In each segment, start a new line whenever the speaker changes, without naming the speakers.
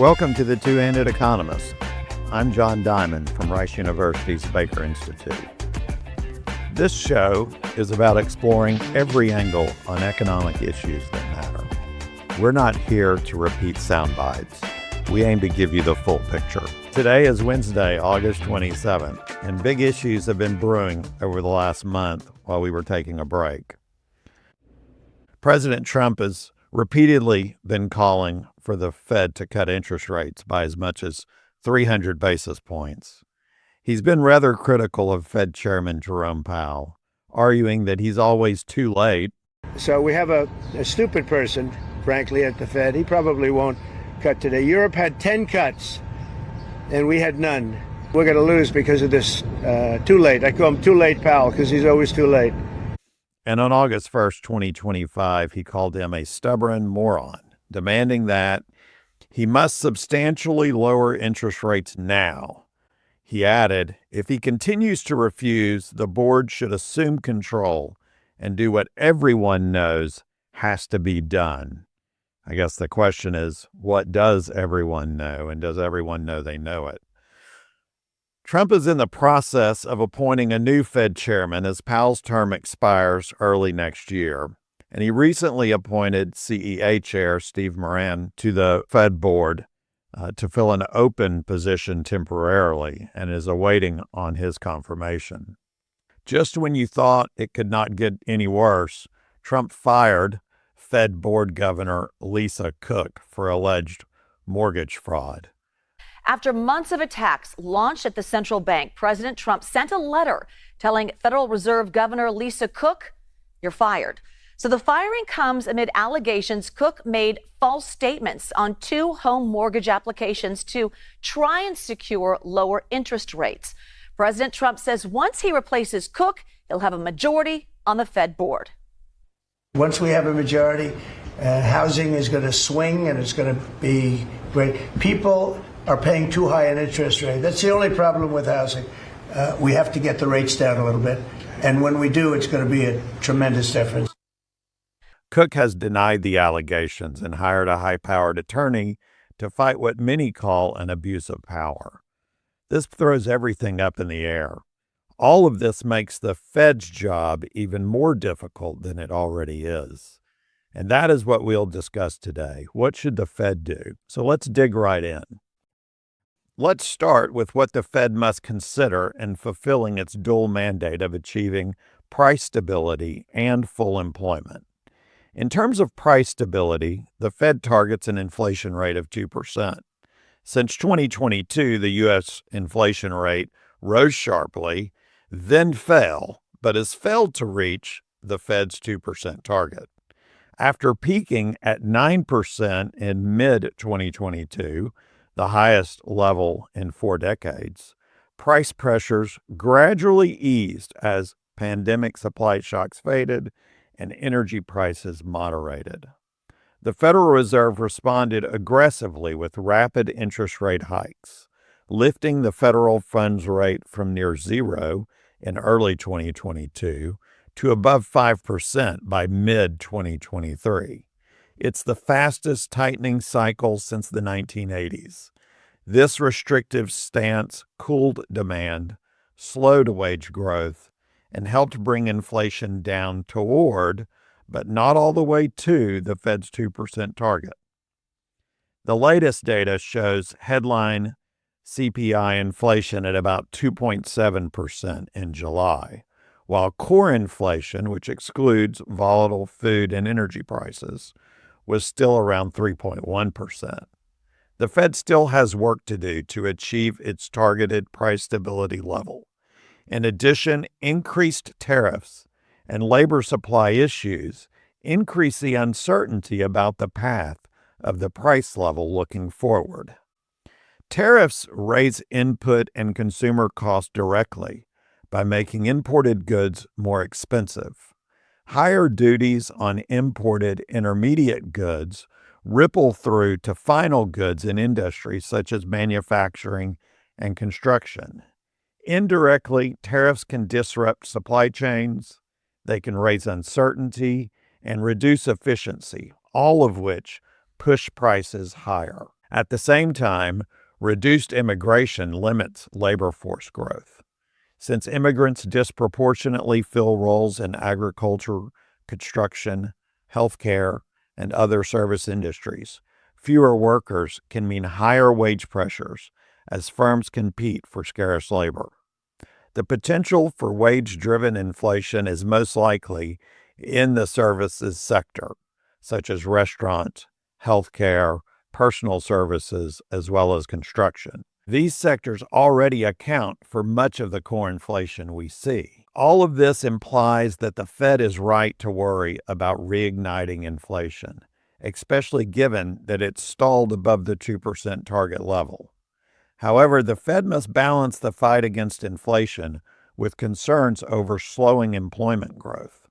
Welcome to the Two-Handed Economist. I'm John Diamond from Rice University's Baker Institute. This show is about exploring every angle on economic issues that matter. We're not here to repeat sound bites. We aim to give you the full picture. Today is Wednesday, August 27th, and big issues have been brewing over the last month while we were taking a break. President Trump has repeatedly been calling for the Fed to cut interest rates by as much as 300 basis points. He's been rather critical of Fed Chairman Jerome Powell, arguing that he's always too late.
So we have a stupid person, frankly, at the Fed. He probably won't cut today. Europe had 10 cuts, and we had none. We're going to lose because of this too late. I call him Too Late Powell because he's always too late.
And on August 1st, 2025, he called him a stubborn moron, demanding that he must substantially lower interest rates now. He added, if he continues to refuse, the board should assume control and do what everyone knows has to be done. I guess the question is, what does everyone know, and does everyone know they know it? Trump is in the process of appointing a new Fed chairman as Powell's term expires early next year. And he recently appointed CEA Chair Steve Moran to the Fed board to fill an open position temporarily and is awaiting on his confirmation. Just when you thought it could not get any worse, Trump fired Fed board governor Lisa Cook for alleged mortgage fraud.
After months of attacks launched at the central bank, President Trump sent a letter telling Federal Reserve Governor Lisa Cook, you're fired. So the firing comes amid allegations Cook made false statements on 2 home mortgage applications to try and secure lower interest rates. President Trump says once he replaces Cook, he'll have a majority on the Fed board.
Once we have a majority, housing is going to swing and it's going to be great. People are paying too high an interest rate. That's the only problem with housing. We have to get the rates down a little bit. And when we do, it's going to be a tremendous difference.
Cook has denied the allegations and hired a high-powered attorney to fight what many call an abuse of power. This throws everything up in the air. All of this makes the Fed's job even more difficult than it already is. And that is what we'll discuss today. What should the Fed do? So let's dig right in. Let's start with what the Fed must consider in fulfilling its dual mandate of achieving price stability and full employment. In terms of price stability, the Fed targets an inflation rate of 2%. Since 2022, the U.S. inflation rate rose sharply, then fell, but has failed to reach the Fed's 2% target. After peaking at 9% in mid-2022, the highest level in 4 decades, price pressures gradually eased as pandemic supply shocks faded and energy prices moderated. The Federal Reserve responded aggressively with rapid interest rate hikes, lifting the federal funds rate from near zero in early 2022 to above 5% by mid-2023. It's the fastest tightening cycle since the 1980s. This restrictive stance cooled demand, slowed wage growth, and helped bring inflation down toward, but not all the way to, the Fed's 2% target. The latest data shows headline CPI inflation at about 2.7% in July, while core inflation, which excludes volatile food and energy prices, was still around 3.1%. The Fed still has work to do to achieve its targeted price stability level. In addition, increased tariffs and labor supply issues increase the uncertainty about the path of the price level looking forward. Tariffs raise input and consumer costs directly by making imported goods more expensive. Higher duties on imported intermediate goods ripple through to final goods in industries such as manufacturing and construction. Indirectly, tariffs can disrupt supply chains, they can raise uncertainty, and reduce efficiency, all of which push prices higher. At the same time, reduced immigration limits labor force growth. Since immigrants disproportionately fill roles in agriculture, construction, healthcare, and other service industries, fewer workers can mean higher wage pressures as firms compete for scarce labor. The potential for wage-driven inflation is most likely in the services sector, such as restaurants, healthcare, personal services, as well as construction. These sectors already account for much of the core inflation we see. All of this implies that the Fed is right to worry about reigniting inflation, especially given that it's stalled above the 2% target level. However, the Fed must balance the fight against inflation with concerns over slowing employment growth.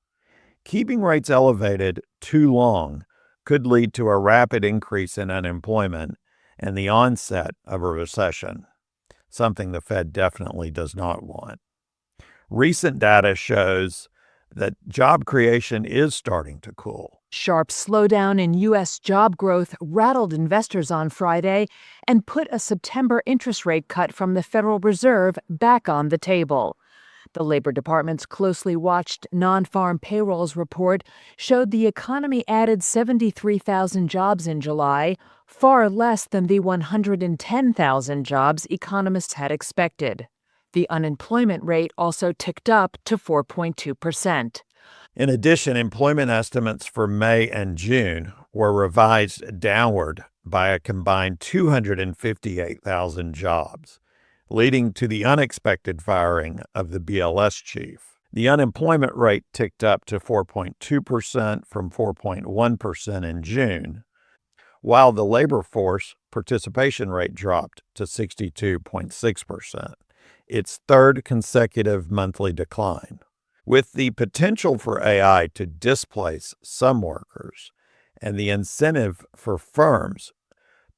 Keeping rates elevated too long could lead to a rapid increase in unemployment and the onset of a recession, something the Fed definitely does not want. Recent data shows that job creation is starting to cool.
Sharp slowdown in U.S. job growth rattled investors on Friday and put a September interest rate cut from the Federal Reserve back on the table. The Labor Department's closely watched non-farm payrolls report showed the economy added 73,000 jobs in July, far less than the 110,000 jobs economists had expected. The unemployment rate also ticked up to 4.2%.
In addition, employment estimates for May and June were revised downward by a combined 258,000 jobs, leading to the unexpected firing of the BLS chief. The unemployment rate ticked up to 4.2% from 4.1% in June, while the labor force participation rate dropped to 62.6%, its third consecutive monthly decline. With the potential for AI to displace some workers and the incentive for firms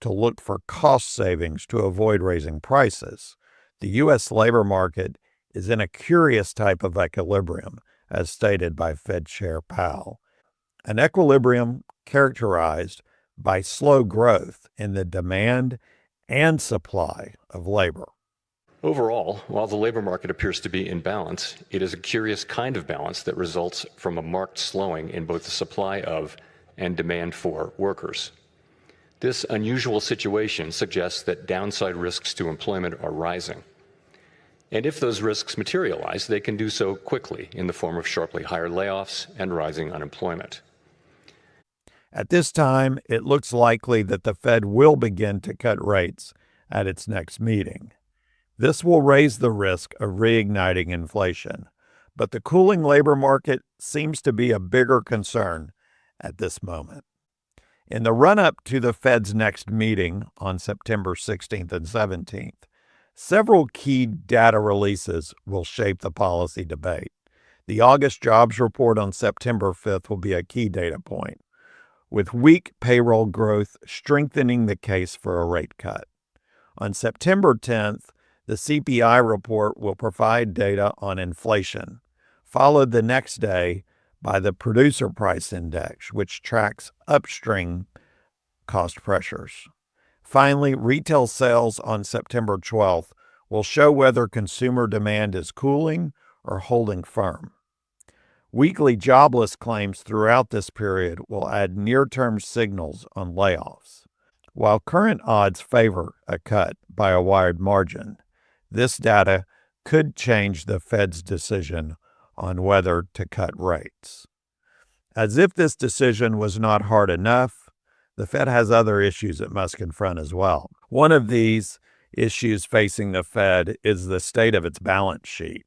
to look for cost savings to avoid raising prices, the U.S. labor market is in a curious type of equilibrium, as stated by Fed Chair Powell. An equilibrium characterized by slow growth in the demand and supply of labor.
Overall, while the labor market appears to be in balance, it is a curious kind of balance that results from a marked slowing in both the supply of and demand for workers. This unusual situation suggests that downside risks to employment are rising. And if those risks materialize, they can do so quickly in the form of sharply higher layoffs and rising unemployment.
At this time, it looks likely that the Fed will begin to cut rates at its next meeting. This will raise the risk of reigniting inflation, but the cooling labor market seems to be a bigger concern at this moment. In the run-up to the Fed's next meeting on September 16th and 17th, several key data releases will shape the policy debate. The August jobs report on September 5th will be a key data point, with weak payroll growth strengthening the case for a rate cut. On September 10th, the CPI report will provide data on inflation, followed the next day by the Producer Price Index, which tracks upstream cost pressures. Finally, retail sales on September 12th will show whether consumer demand is cooling or holding firm. Weekly jobless claims throughout this period will add near-term signals on layoffs. While current odds favor a cut by a wide margin, this data could change the Fed's decision on whether to cut rates. As if this decision was not hard enough, the Fed has other issues it must confront as well. One of these issues facing the Fed is the state of its balance sheet.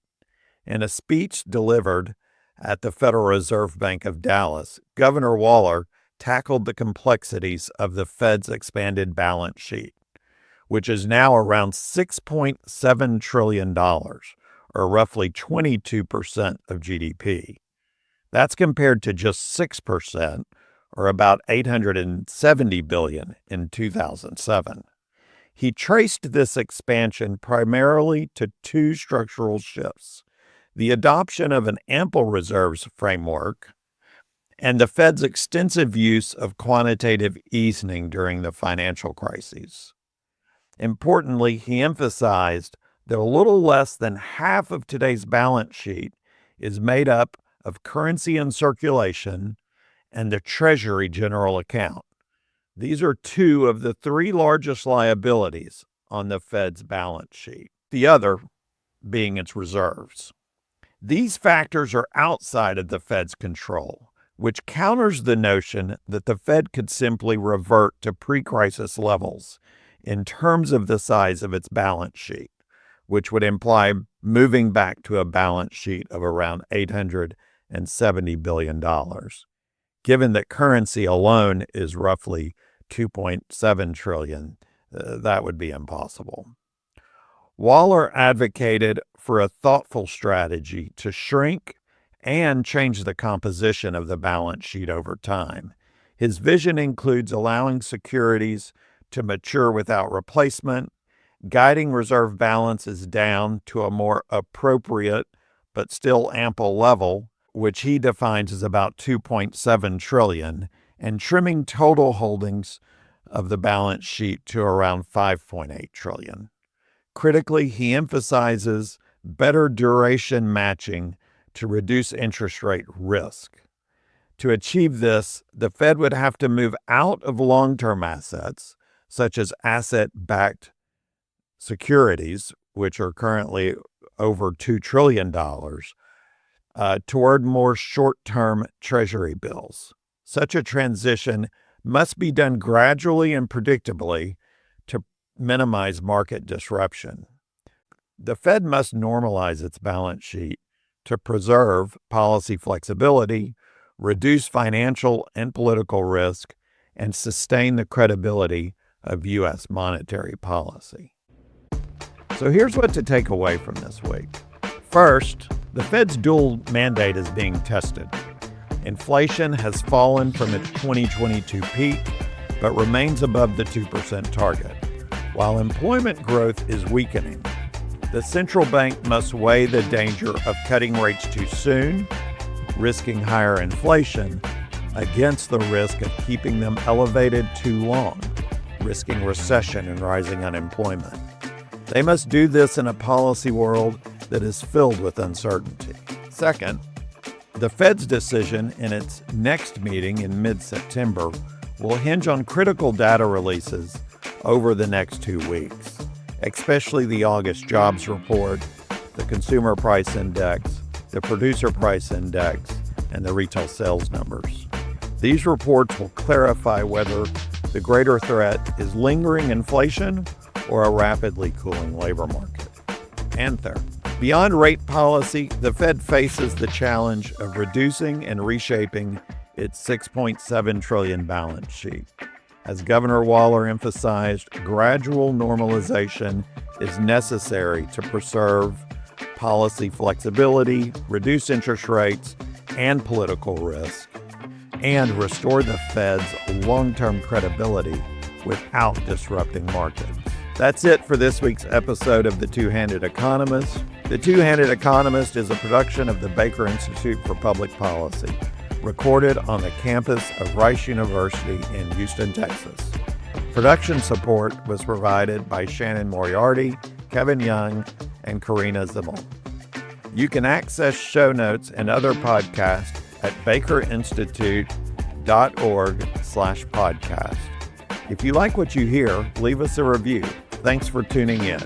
In a speech delivered at the Federal Reserve Bank of Dallas, Governor Waller tackled the complexities of the Fed's expanded balance sheet, which is now around $6.7 trillion, or roughly 22% of GDP. That's compared to just 6%, or about $870 billion in 2007. He traced this expansion primarily to two structural shifts: the adoption of an ample reserves framework and the Fed's extensive use of quantitative easing during the financial crises. Importantly, he emphasized that a little less than half of today's balance sheet is made up of currency in circulation and the Treasury General Account. These are two of the three largest liabilities on the Fed's balance sheet, the other being its reserves. These factors are outside of the Fed's control, which counters the notion that the Fed could simply revert to pre-crisis levels in terms of the size of its balance sheet, which would imply moving back to a balance sheet of around $870 billion. Given that currency alone is roughly $2.7 trillion, that would be impossible. Waller advocated for a thoughtful strategy to shrink and change the composition of the balance sheet over time. His vision includes allowing securities to mature without replacement, guiding reserve balances down to a more appropriate but still ample level, which he defines as about $2.7 trillion, and trimming total holdings of the balance sheet to around $5.8 trillion. Critically, he emphasizes better duration matching to reduce interest rate risk. To achieve this, the Fed would have to move out of long-term assets, such as asset-backed securities, which are currently over $2 trillion, toward more short-term Treasury bills. Such a transition must be done gradually and predictably to minimize market disruption. The Fed must normalize its balance sheet to preserve policy flexibility, reduce financial and political risk, and sustain the credibility of U.S. monetary policy. So here's what to take away from this week. First, the Fed's dual mandate is being tested. Inflation has fallen from its 2022 peak, but remains above the 2% target, while employment growth is weakening. The central bank must weigh the danger of cutting rates too soon, risking higher inflation, against the risk of keeping them elevated too long, risking recession and rising unemployment. They must do this in a policy world that is filled with uncertainty. Second, the Fed's decision in its next meeting in mid-September will hinge on critical data releases over the next 2 weeks, especially the August jobs report, the consumer price index, the producer price index, and the retail sales numbers. These reports will clarify whether the greater threat is lingering inflation or a rapidly cooling labor market. And third, beyond rate policy, the Fed faces the challenge of reducing and reshaping its $6.7 trillion balance sheet. As Governor Waller emphasized, gradual normalization is necessary to preserve policy flexibility, reduce interest rates and political risk, and restore the Fed's long-term credibility without disrupting markets. That's it for this week's episode of The Two-Handed Economist. The Two-Handed Economist is a production of the Baker Institute for Public Policy, recorded on the campus of Rice University in Houston, Texas. Production support was provided by Shannon Moriarty, Kevin Young, and Karina Zimmel. You can access show notes and other podcasts at bakerinstitute.org/podcast. If you like what you hear, leave us a review. Thanks for tuning in.